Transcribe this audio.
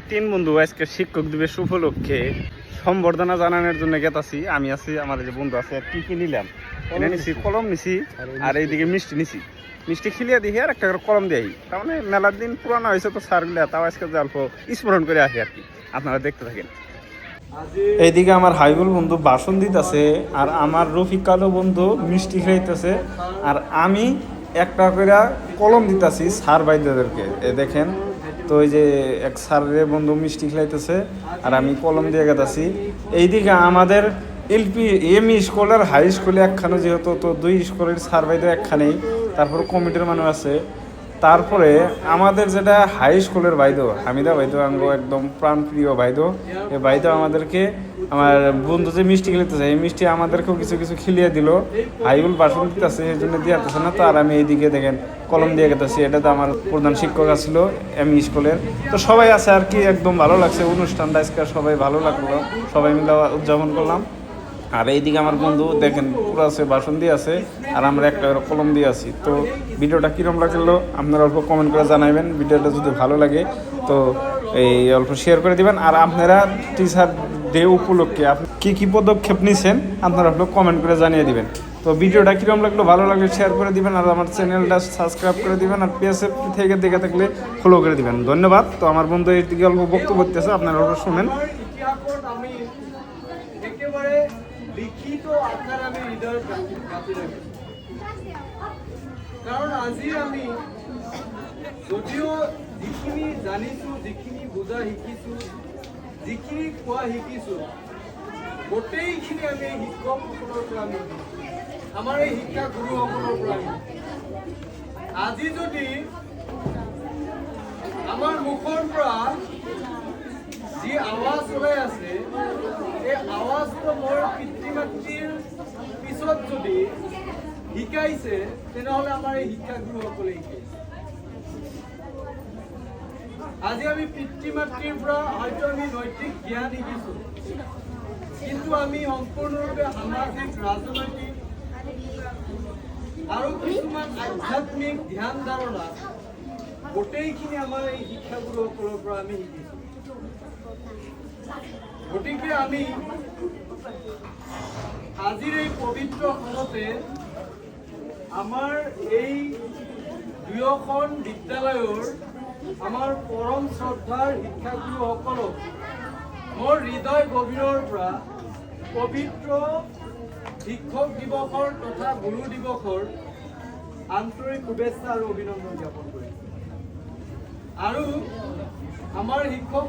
তিন বন্ধু আজকে শিক্ষক দিবস উপলক্ষে সম্বর্ধনা জানানোর জন্য গেতাছি। আমি আছি, আমার যে বন্ধু আছে। আর কি কি নিলাম? এনে নিছি, কলম নিছি, আর এইদিকে মিষ্টি নিছি। মিষ্টি খিলিয়া দিয়ে আর একটা করে কলম দিয়ে, তার মানে মেলার দিন পুরানো হয়েছে তো স্যারগুলা, তাও আজকে অল্প স্মরণ করে আসি আর কি। আপনারা দেখতে থাকেন। এইদিকে আমার হাইবুল বন্ধু বাসন দিতেছে, আর আমার রফিক কালো বন্ধু মিষ্টি খাইতেছে, আর আমি একটা করে কলম দিতেছি স্যার ভাইদেরকে। এ দেখেন তো, এই যে এক স্যারের বন্ধু মিষ্টি খাইতেছে আর আমি কলম দিয়ে গেতাছি। এইদিকে আমাদের এলপি এমই স্কুল আর হাই স্কুলে একখানে, যেহেতু তো দুই স্কুলের স্যার ভাইদের একখানেই, তারপর কমিটির মানুষ আছে। তারপরে আমাদের যেটা হাই স্কুলের বাইদো হামিদা বাইদো, আঙ্গ একদম প্রাণপ্রিয় বাইদো, এই বাইদো আমাদেরকে, আমার বন্ধু যে মিষ্টি খেলিতেছে এই মিষ্টি আমাদেরকেও কিছু কিছু খিলিয়ে দিল। হাইবুল বাসন দিতেছে, সেই জন্য দিয়ে আসতেছে না। তো আর আমি এইদিকে দেখেন কলম দিয়ে গেতেছি। এটা তো আমার প্রধান শিক্ষক আসছিল এমই স্কুলের। তো সবাই আছে আর কি, একদম ভালো লাগছে অনুষ্ঠানটা আজকে, সবাই ভালো লাগলো, সবাই মিলে উদযাপন করলাম। আর এইদিকে আমার বন্ধু দেখেন পুরো আছে, বাসন দিয়ে আছে, আর আমরা একটা কলম দিয়ে আছি। তো ভিডিওটা কীরকম লাগলো আপনারা অল্প কমেন্ট করে জানাবেন। ভিডিওটা যদি ভালো লাগে তো এই অল্প শেয়ার করে দিবেন। আর আপনারা টিচার ডে উপলক্ষে আপনি কী কী পদক্ষেপ নিয়েছেন আপনারা অল্প কমেন্ট করে জানিয়ে দিবেন। তো ভিডিওটা কীরকম লাগলো, ভালো লাগলে শেয়ার করে দিবেন, আর আমার চ্যানেলটা সাবস্ক্রাইব করে দিবেন, আর পেজে থেকে দেখে থাকলে ফলো করে দিবেন। ধন্যবাদ। তো আমার বন্ধু এর দিকে অল্প বক্তব্য দিতেছে, আপনারা অল্প শুনেন। একেবারে লিখিত আকার আমি হৃদয় কাটি রাখি, কারণ আজি আমি যদিও যিখিনি জানিছো, যিখিনি বুজা শিকিছো, যিখিনি কোৱা শিকিছো, গোটেইখিনি আমি শিক্ষকসকলৰ পৰা আমি, আমাৰ এই শিক্ষা গুৰুসকলৰ পৰা আমি। আজি যদি আমাৰ মুখৰ পৰা যি আৱাজ ওলাই আছে, এই আৱাজটো মোৰ পিতৃ মাতৃৰ পিছত যদি শিকাইছে, তেনেহ'লে আমাৰ এই শিক্ষাগুৰুসকলে শিকাইছে। আজি আমি পিতৃ মাতৃৰ পৰা হয়তো আমি নৈতিক জ্ঞান শিকিছো, কিন্তু আমি সম্পূৰ্ণৰূপে সামাজিক, ৰাজনৈতিক আৰু কিছুমান আধ্যাত্মিক ধ্যান ধাৰণা গোটেইখিনি আমাৰ এই শিক্ষাগুৰুসকলৰ পৰা আমি শিকিছো। গতিকে আমি আজিৰ এই পবিত্ৰ সময়তে আমাৰ এই দুয়োখন বিদ্যালয়ৰ আমাৰ পৰম শ্ৰদ্ধাৰ শিক্ষাগুৰুসকলক মোৰ হৃদয় গভীৰৰ পৰা পবিত্ৰ শিক্ষক দিৱসৰ তথা গুৰু দিৱসৰ আন্তৰিক শুভেচ্ছা আৰু অভিনন্দন জ্ঞাপন কৰিছোঁ। আৰু আমাৰ শিক্ষক